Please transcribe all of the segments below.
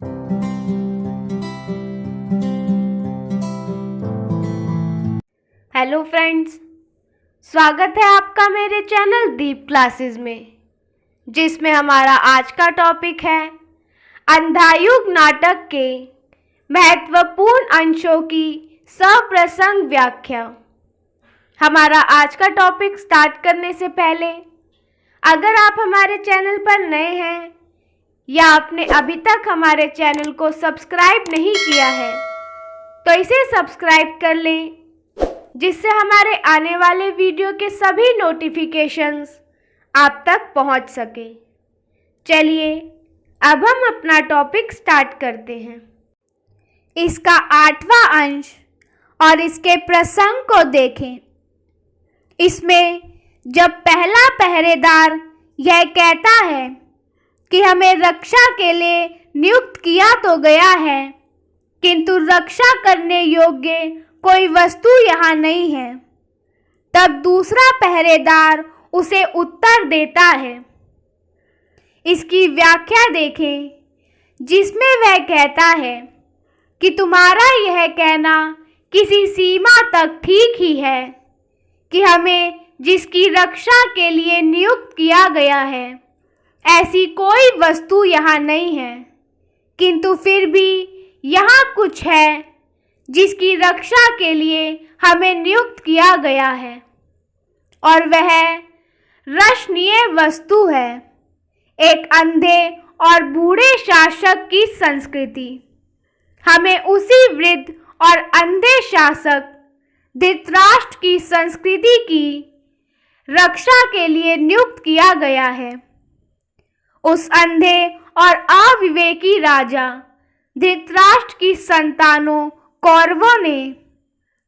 Hello friends, स्वागत है आपका मेरे चैनल दीप क्लासेस में, जिसमें हमारा आज का टॉपिक है अंधायुग नाटक के महत्वपूर्ण अंशों की सप्रसंग व्याख्या। हमारा आज का टॉपिक स्टार्ट करने से पहले अगर आप हमारे चैनल पर नए हैं या आपने अभी तक हमारे चैनल को सब्सक्राइब नहीं किया है तो इसे सब्सक्राइब कर लें, जिससे हमारे आने वाले वीडियो के सभी नोटिफिकेशंस आप तक पहुंच सके। चलिए अब हम अपना टॉपिक स्टार्ट करते हैं। इसका 8वां अंश और इसके प्रसंग को देखें। इसमें जब पहला पहरेदार यह कहता है कि हमें रक्षा के लिए नियुक्त किया तो गया है, किंतु रक्षा करने योग्य कोई वस्तु यहाँ नहीं है, तब दूसरा पहरेदार उसे उत्तर देता है। इसकी व्याख्या देखें, जिसमें वह कहता है कि तुम्हारा यह कहना किसी सीमा तक ठीक ही है कि हमें जिसकी रक्षा के लिए नियुक्त किया गया है ऐसी कोई वस्तु यहाँ नहीं है, किंतु फिर भी यहाँ कुछ है जिसकी रक्षा के लिए हमें नियुक्त किया गया है, और वह रक्षणीय वस्तु है, एक अंधे और बूढ़े शासक की संस्कृति। हमें उसी वृद्ध और अंधे शासक धृतराष्ट्र की संस्कृति की रक्षा के लिए नियुक्त किया गया है। उस अंधे और अविवेकी राजा धृतराष्ट्र की संतानों कौरवों ने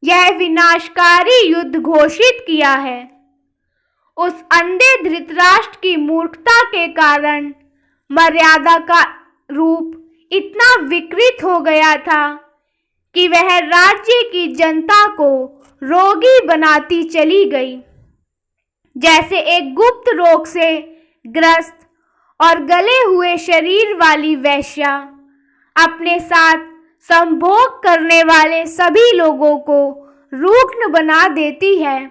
यह विनाशकारी युद्ध घोषित किया है। उस अंधे धृतराष्ट्र की मूर्खता के कारण मर्यादा का रूप इतना विकृत हो गया था कि वह राज्य की जनता को रोगी बनाती चली गई। जैसे एक गुप्त रोग से ग्रस्त और गले हुए शरीर वाली वेश्या अपने साथ संभोग करने वाले सभी लोगों को रुग्ण बना देती है,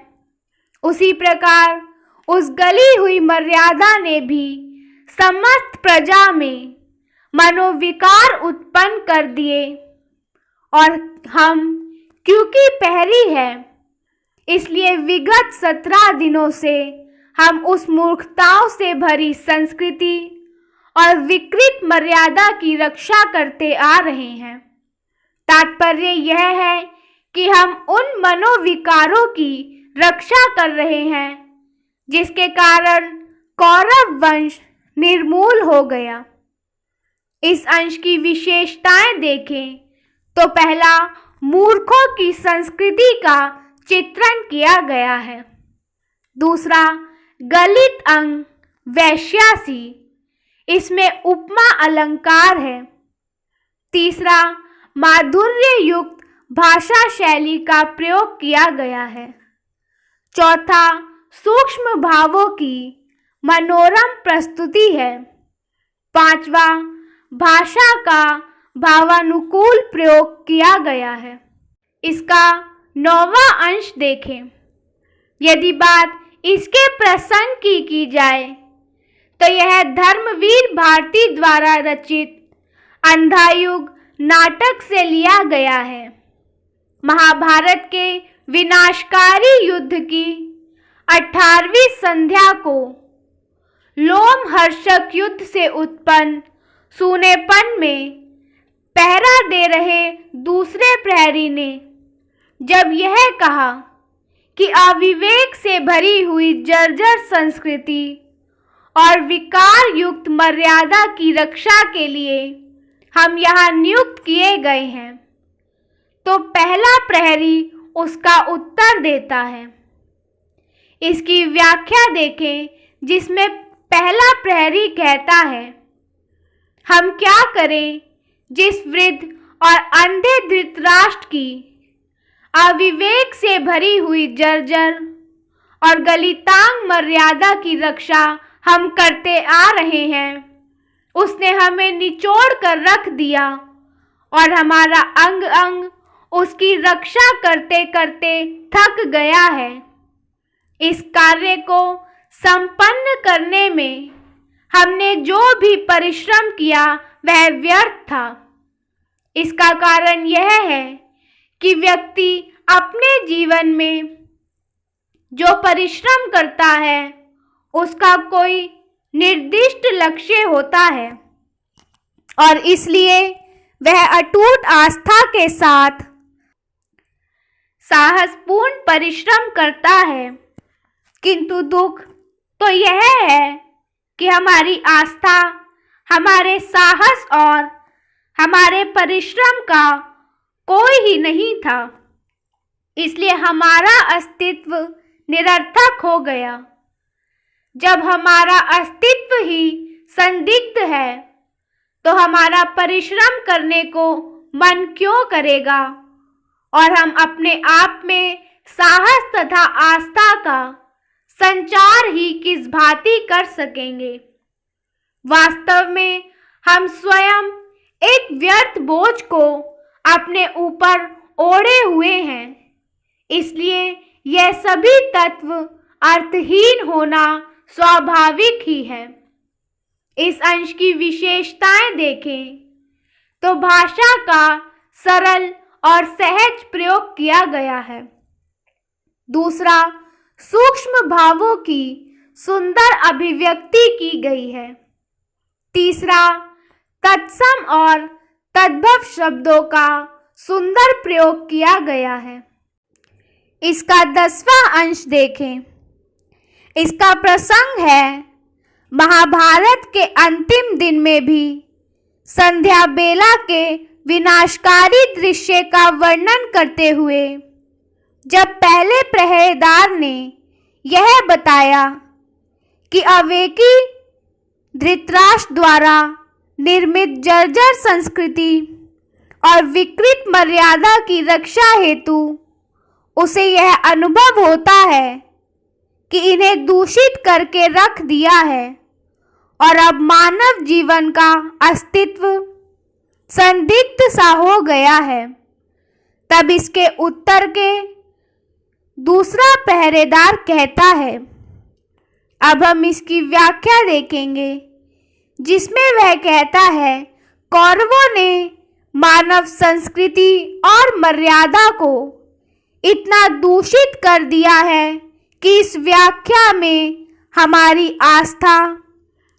उसी प्रकार उस गली हुई मर्यादा ने भी समस्त प्रजा में मनोविकार उत्पन्न कर दिए। और हम क्योंकि पहरी है, इसलिए विगत 17 दिनों से हम उस मूर्खताओं से भरी संस्कृति और विकृत मर्यादा की रक्षा करते आ रहे हैं। तात्पर्य यह है कि हम उन मनोविकारों की रक्षा कर रहे हैं जिसके कारण कौरव वंश निर्मूल हो गया। इस अंश की विशेषताएं देखें तो पहला, मूर्खों की संस्कृति का चित्रण किया गया है। दूसरा, गलित अंग वैश्यासी, इसमें उपमा अलंकार है। तीसरा, माधुर्य युक्त भाषा शैली का प्रयोग किया गया है। चौथा, सूक्ष्म भावों की मनोरम प्रस्तुति है। पांचवा, भाषा का भावानुकूल प्रयोग किया गया है। इसका 9वां अंश देखें। यदि बात इसके प्रसंग की जाए तो यह धर्मवीर भारती द्वारा रचित अंधायुग नाटक से लिया गया है। महाभारत के विनाशकारी युद्ध की 18वीं संध्या को लोमहर्षक युद्ध से उत्पन्न सूनेपन में पहरा दे रहे दूसरे प्रहरी ने जब यह कहा कि अविवेक से भरी हुई जर्जर संस्कृति और विकार युक्त मर्यादा की रक्षा के लिए हम यहाँ नियुक्त किए गए हैं, तो पहला प्रहरी उसका उत्तर देता है। इसकी व्याख्या देखें, जिसमें पहला प्रहरी कहता है, हम क्या करें जिस वृद्ध और अंधे धृतराष्ट्र की अविवेक से भरी हुई जर्जर और गलितांग मर्यादा की रक्षा हम करते आ रहे हैं, उसने हमें निचोड़ कर रख दिया और हमारा अंग अंग उसकी रक्षा करते करते थक गया है। इस कार्य को संपन्न करने में हमने जो भी परिश्रम किया वह व्यर्थ था। इसका कारण यह है कि व्यक्ति अपने जीवन में जो परिश्रम करता है उसका कोई निर्दिष्ट लक्ष्य होता है और इसलिए वह अटूट आस्था के साथ साहसपूर्ण परिश्रम करता है। किंतु दुख तो यह है कि हमारी आस्था, हमारे साहस और हमारे परिश्रम का कोई ही नहीं था, इसलिए हमारा अस्तित्व निरर्थक हो गया। जब हमारा अस्तित्व ही संदिग्ध है तो हमारा परिश्रम करने को मन क्यों करेगा और हम अपने आप में साहस तथा आस्था का संचार ही किस भांति कर सकेंगे। वास्तव में हम स्वयं एक व्यर्थ बोझ को अपने ऊपर ओढ़े हुए हैं, इसलिए यह सभी तत्व अर्थहीन होना स्वाभाविक ही है। इस अंश की विशेषताएं देखें तो भाषा का सरल और सहज प्रयोग किया गया है। दूसरा, सूक्ष्म भावों की सुंदर अभिव्यक्ति की गई है। तीसरा, तत्सम और तद्भव शब्दों का सुंदर प्रयोग किया गया है। इसका 10वां अंश देखें। इसका प्रसंग है महाभारत के अंतिम दिन में भी संध्या बेला के विनाशकारी दृश्य का वर्णन करते हुए, जब पहले पहरेदार ने यह बताया कि अवेकी धृतराष्ट्र द्वारा निर्मित जर्जर संस्कृति और विकृत मर्यादा की रक्षा हेतु उसे यह अनुभव होता है कि इन्हें दूषित करके रख दिया है और अब मानव जीवन का अस्तित्व संदिग्ध सा हो गया है, तब इसके उत्तर के दूसरा पहरेदार कहता है। अब हम इसकी व्याख्या देखेंगे, जिसमें वह कहता है, कौरवों ने मानव संस्कृति और मर्यादा को इतना दूषित कर दिया है कि इस व्याख्या में हमारी आस्था,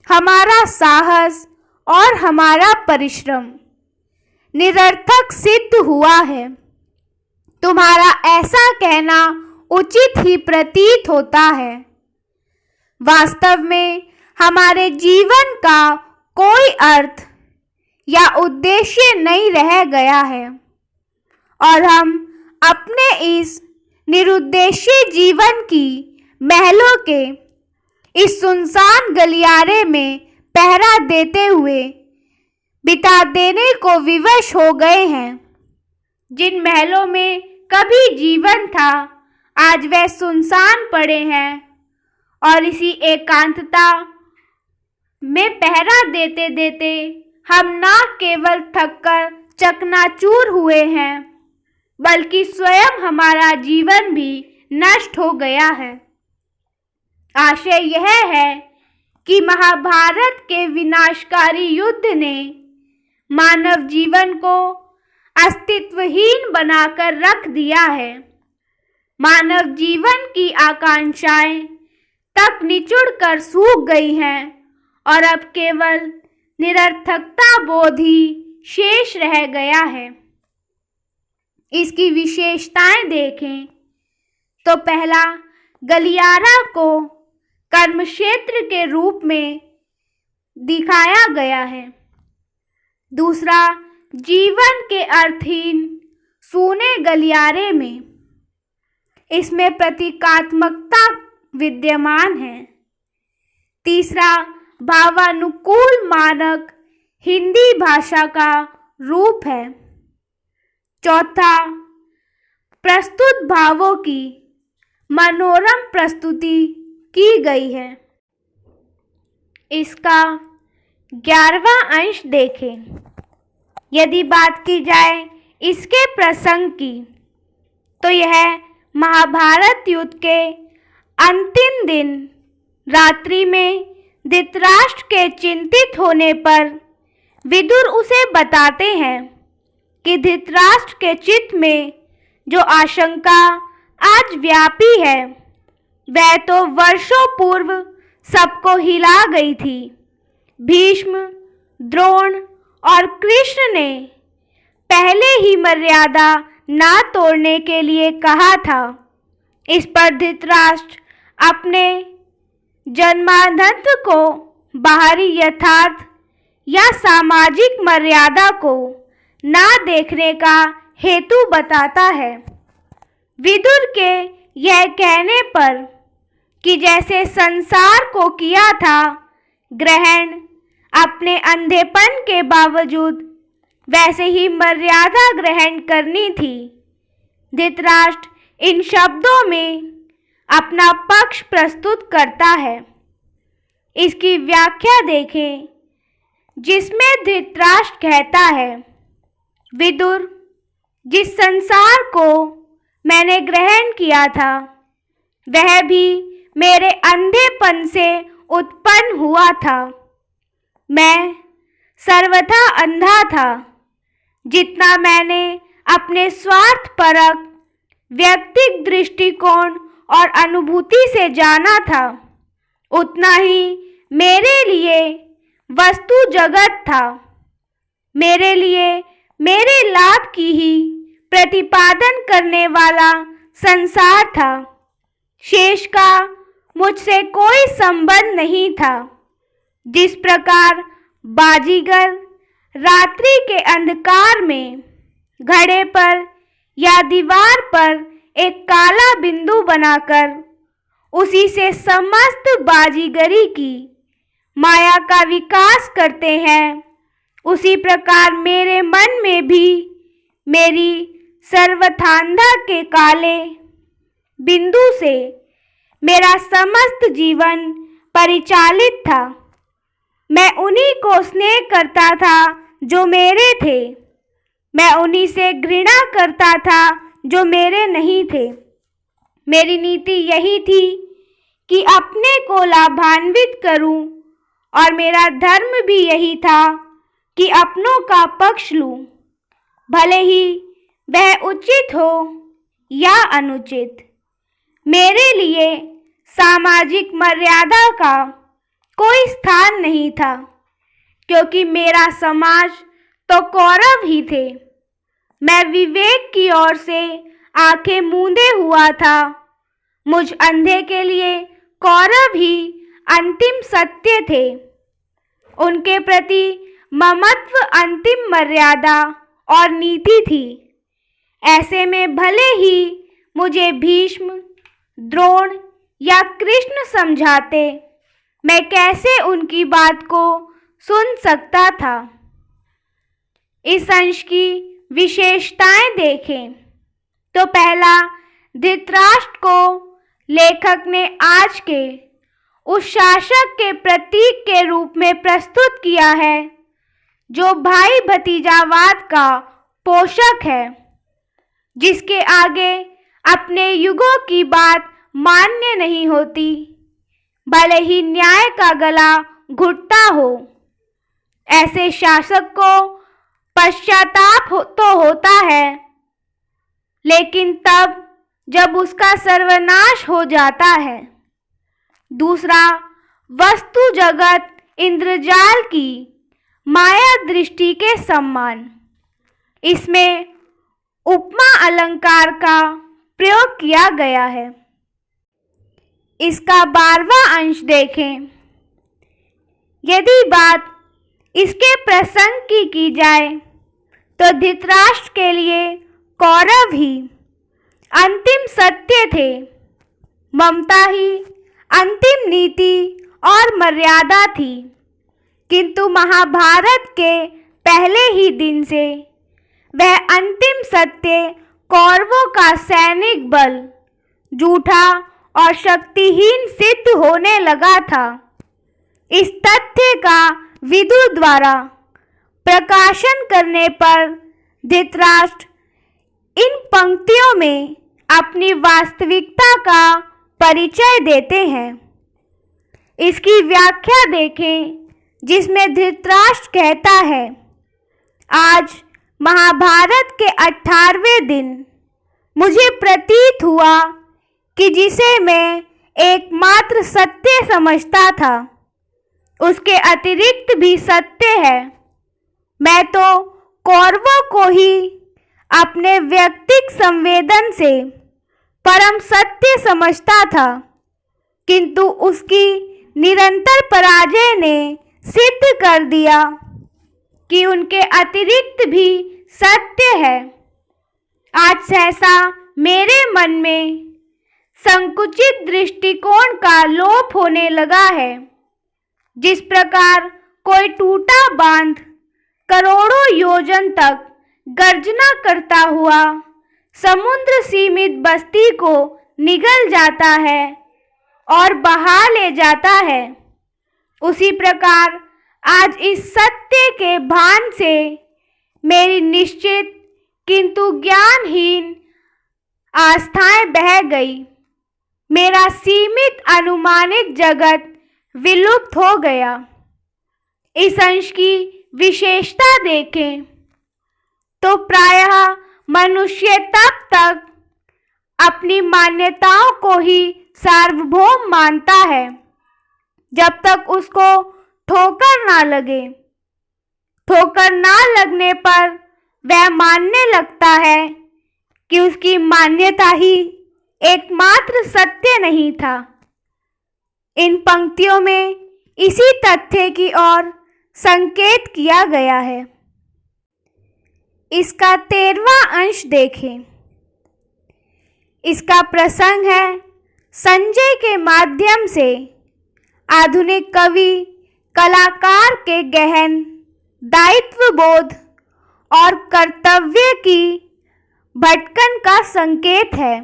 हमारा साहस और हमारा परिश्रम निरर्थक सिद्ध हुआ है। तुम्हारा ऐसा कहना उचित ही प्रतीत होता है। वास्तव में हमारे जीवन का कोई अर्थ या उद्देश्य नहीं रह गया है और हम अपने इस निरुद्देश्य जीवन की महलों के इस सुनसान गलियारे में पहरा देते हुए बिता देने को विवश हो गए हैं। जिन महलों में कभी जीवन था, आज वह सुनसान पड़े हैं और इसी एकांतता में पहरा देते देते हम न केवल थककर चकनाचूर हुए हैं, बल्कि स्वयं हमारा जीवन भी नष्ट हो गया है। आशय यह है कि महाभारत के विनाशकारी युद्ध ने मानव जीवन को अस्तित्वहीन बनाकर रख दिया है। मानव जीवन की आकांक्षाएं तक निचुड़ कर सूख गई हैं और अब केवल निरर्थकता बोध ही शेष रह गया है। इसकी विशेषताएं देखें तो पहला, गलियारा को कर्मक्षेत्र के रूप में दिखाया गया है। दूसरा, जीवन के अर्थहीन सूने गलियारे में इसमें प्रतीकात्मकता विद्यमान है। तीसरा, भावानुकूल मानक हिंदी भाषा का रूप है। चौथा, प्रस्तुत भावों की मनोरम प्रस्तुति की गई है। इसका 11वां अंश देखें। यदि बात की जाए इसके प्रसंग की तो यह महाभारत युद्ध के अंतिम दिन रात्रि में धृतराष्ट्र के चिंतित होने पर विदुर उसे बताते हैं कि धृतराष्ट्र के चित्त में जो आशंका आज व्यापी है वह तो वर्षों पूर्व सबको हिला गई थी। भीष्म, द्रोण और कृष्ण ने पहले ही मर्यादा ना तोड़ने के लिए कहा था। इस पर धृतराष्ट्र अपने जन्मांध को बाहरी यथार्थ या सामाजिक मर्यादा को ना देखने का हेतु बताता है। विदुर के यह कहने पर कि जैसे संसार को किया था ग्रहण अपने अंधेपन के बावजूद वैसे ही मर्यादा ग्रहण करनी थी। धृतराष्ट्र इन शब्दों में अपना पक्ष प्रस्तुत करता है। इसकी व्याख्या देखें जिसमें धृतराष्ट्र कहता है, विदुर, जिस संसार को मैंने ग्रहण किया था वह भी मेरे अंधेपन से उत्पन्न हुआ था। मैं सर्वथा अंधा था। जितना मैंने अपने स्वार्थपरक व्यक्तिगत दृष्टिकोण और अनुभूति से जाना था उतना ही मेरे लिए वस्तु जगत था। मेरे लिए मेरे लाभ की ही प्रतिपादन करने वाला संसार था। शेष का मुझसे कोई संबंध नहीं था। जिस प्रकार बाजीगर रात्रि के अंधकार में घड़े पर या दीवार पर एक काला बिंदु बनाकर उसी से समस्त बाजीगरी की माया का विकास करते हैं, उसी प्रकार मेरे मन में भी मेरी सर्वथांधा के काले बिंदु से मेरा समस्त जीवन परिचालित था। मैं उन्हीं को स्नेह करता था जो मेरे थे। मैं उन्हीं से घृणा करता था जो मेरे नहीं थे। मेरी नीति यही थी कि अपने को लाभान्वित करूं और मेरा धर्म भी यही था कि अपनों का पक्ष लूं, भले ही वह उचित हो या अनुचित। मेरे लिए सामाजिक मर्यादा का कोई स्थान नहीं था, क्योंकि मेरा समाज तो कौरव ही थे। मैं विवेक की ओर से आंखें मूंदे हुआ था। मुझ अंधे के लिए कौरव ही अंतिम सत्य थे। उनके प्रति ममत्व अंतिम मर्यादा और नीति थी। ऐसे में भले ही मुझे भीष्म, द्रोण या कृष्ण समझाते, मैं कैसे उनकी बात को सुन सकता था। इस अंश की विशेषताएं देखें तो पहला, धृतराष्ट्र को लेखक ने आज के उस शासक के प्रतीक के रूप में प्रस्तुत किया है जो भाई भतीजावाद का पोषक है, जिसके आगे अपने युगों की बात मान्य नहीं होती, भले ही न्याय का गला घुटता हो। ऐसे शासक को पश्चाताप तो होता है, लेकिन तब जब उसका सर्वनाश हो जाता है। दूसरा, वस्तु जगत इंद्रजाल की माया दृष्टि के समान। इसमें उपमा अलंकार का प्रयोग किया गया है। इसका 12वां अंश देखें। यदि बात इसके प्रसंग की जाए तो धृतराष्ट्र के लिए कौरव ही अंतिम सत्य थे। ममता ही अंतिम नीति और मर्यादा थी। किंतु महाभारत के पहले ही दिन से वह अंतिम सत्य कौरवों का सैनिक बल झूठा और शक्तिहीन सिद्ध होने लगा था। इस तथ्य का विदुर द्वारा प्रकाशन करने पर धृतराष्ट्र इन पंक्तियों में अपनी वास्तविकता का परिचय देते हैं। इसकी व्याख्या देखें, जिसमें धृतराष्ट्र कहता है, आज महाभारत के 18वें दिन मुझे प्रतीत हुआ कि जिसे मैं एकमात्र सत्य समझता था, उसके अतिरिक्त भी सत्य है। मैं तो कौरवों को ही अपने व्यक्तिक संवेदन से परम सत्य समझता था, किंतु उसकी निरंतर पराजय ने सिद्ध कर दिया कि उनके अतिरिक्त भी सत्य है। आज सहसा मेरे मन में संकुचित दृष्टिकोण का लोप होने लगा है। जिस प्रकार कोई टूटा बांध करोड़ों योजन तक गर्जना करता हुआ समुद्र सीमित बस्ती को निगल जाता है और बहा ले जाता है, उसी प्रकार आज इस सत्य के भान से मेरी निश्चित किंतु ज्ञानहीन आस्थाएं बह गई। मेरा सीमित अनुमानित जगत विलुप्त हो गया। इस अंश की विशेषता देखें तो प्रायः मनुष्य तब तक अपनी मान्यताओं को ही सार्वभौम मानता है जब तक उसको ठोकर ना लगे। ठोकर ना लगने पर वह मानने लगता है कि उसकी मान्यता ही एकमात्र सत्य नहीं था। इन पंक्तियों में इसी तथ्य की ओर संकेत किया गया है। इसका 13वां अंश देखें। इसका प्रसंग है संजय के माध्यम से आधुनिक कवि कलाकार के गहन दायित्व बोध और कर्तव्य की भटकन का संकेत है।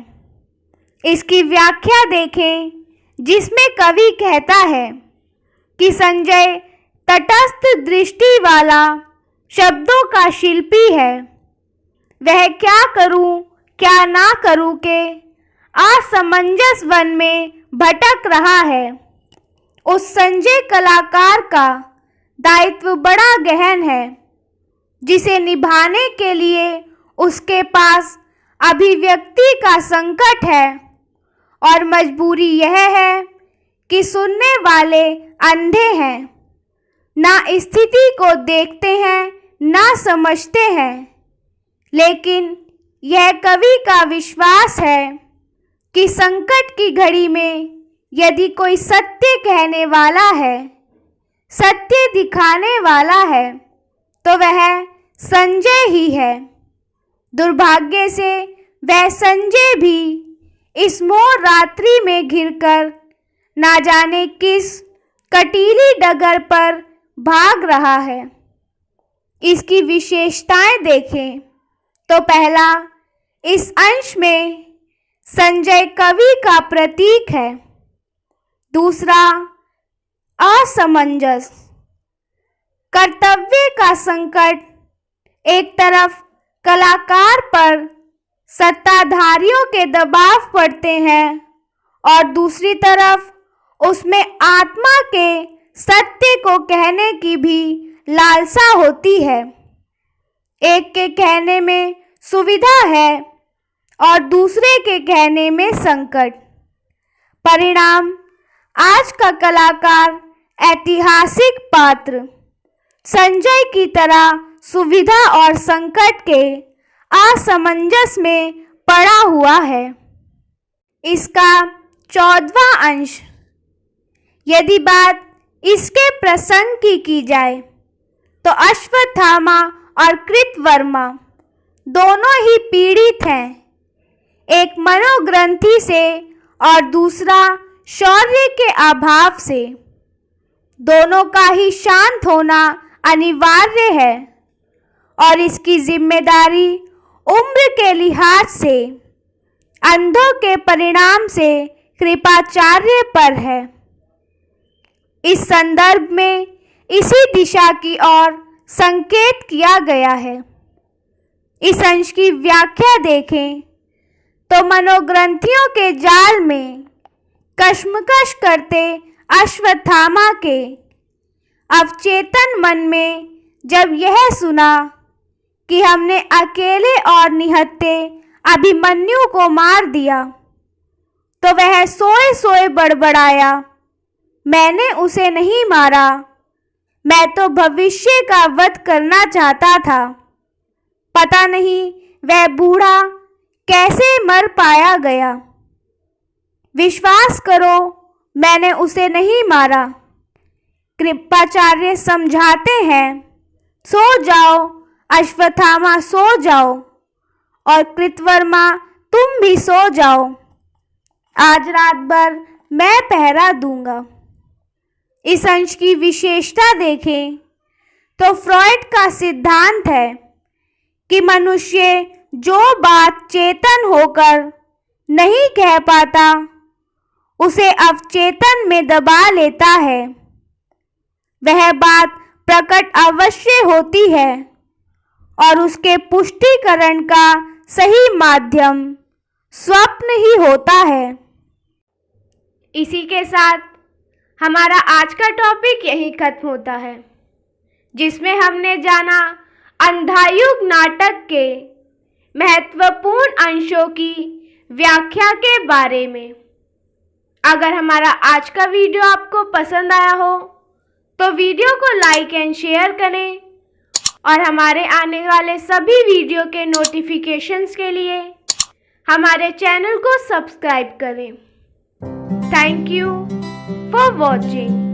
इसकी व्याख्या देखें, जिसमें कवि कहता है कि संजय तटस्थ दृष्टि वाला शब्दों का शिल्पी है। वह क्या करूं क्या ना करूं के असमंजस वन में भटक रहा है। उस संजय कलाकार का दायित्व बड़ा गहन है, जिसे निभाने के लिए उसके पास अभिव्यक्ति का संकट है और मजबूरी यह है कि सुनने वाले अंधे हैं, ना स्थिति को देखते हैं ना समझते हैं। लेकिन यह कवि का विश्वास है कि संकट की घड़ी में यदि कोई सत्य कहने वाला है, सत्य दिखाने वाला है, तो वह संजय ही है। दुर्भाग्य से वह संजय भी इस मोर रात्रि में घिरकर ना जाने किस कटीली डगर पर भाग रहा है। इसकी विशेषताएं देखें तो पहला, इस अंश में संजय कवि का प्रतीक है। दूसरा, असमंजस कर्तव्य का संकट। एक तरफ कलाकार पर सत्ताधारियों के दबाव पड़ते हैं और दूसरी तरफ उसमें आत्मा के सत्य को कहने की भी लालसा होती है। एक के कहने में सुविधा है और दूसरे के कहने में संकट। परिणाम, आज का कलाकार ऐतिहासिक पात्र संजय की तरह सुविधा और संकट के असमंजस में पड़ा हुआ है। इसका 14वां अंश। यदि बात इसके प्रसंग की जाए तो अश्वत्थामा और कृतवर्मा दोनों ही पीड़ित हैं, एक मनोग्रंथि से और दूसरा शौर्य के अभाव से। दोनों का ही शांत होना अनिवार्य है और इसकी जिम्मेदारी उम्र के लिहाज से अंधों के परिणाम से कृपाचार्य पर है। इस संदर्भ में इसी दिशा की ओर संकेत किया गया है। इस अंश की व्याख्या देखें तो मनोग्रंथियों के जाल में कशमकश करते अश्वत्थामा के अवचेतन मन में जब यह सुना कि हमने अकेले और निहत्थे अभिमन्यु को मार दिया, तो वह सोए सोए बड़बड़ाया, मैंने उसे नहीं मारा, मैं तो भविष्य का वध करना चाहता था। पता नहीं वह बूढ़ा कैसे मर पाया गया। विश्वास करो, मैंने उसे नहीं मारा। कृपाचार्य समझाते हैं, सो जाओ अश्वत्थामा, सो जाओ, और कृतवर्मा तुम भी सो जाओ। आज रात भर मैं पहरा दूंगा। इस अंश की विशेषता देखें तो फ्रॉइड का सिद्धांत है कि मनुष्य जो बात चेतन होकर नहीं कह पाता, उसे अवचेतन में दबा लेता है। वह बात प्रकट अवश्य होती है और उसके पुष्टिकरण का सही माध्यम स्वप्न ही होता है। इसी के साथ हमारा आज का टॉपिक यही खत्म होता है, जिसमें हमने जाना अंधायुग नाटक के महत्वपूर्ण अंशों की व्याख्या के बारे में। अगर हमारा आज का वीडियो आपको पसंद आया हो तो वीडियो को लाइक एंड शेयर करें और हमारे आने वाले सभी वीडियो के नोटिफिकेशंस के लिए हमारे चैनल को सब्सक्राइब करें। Thank you for watching.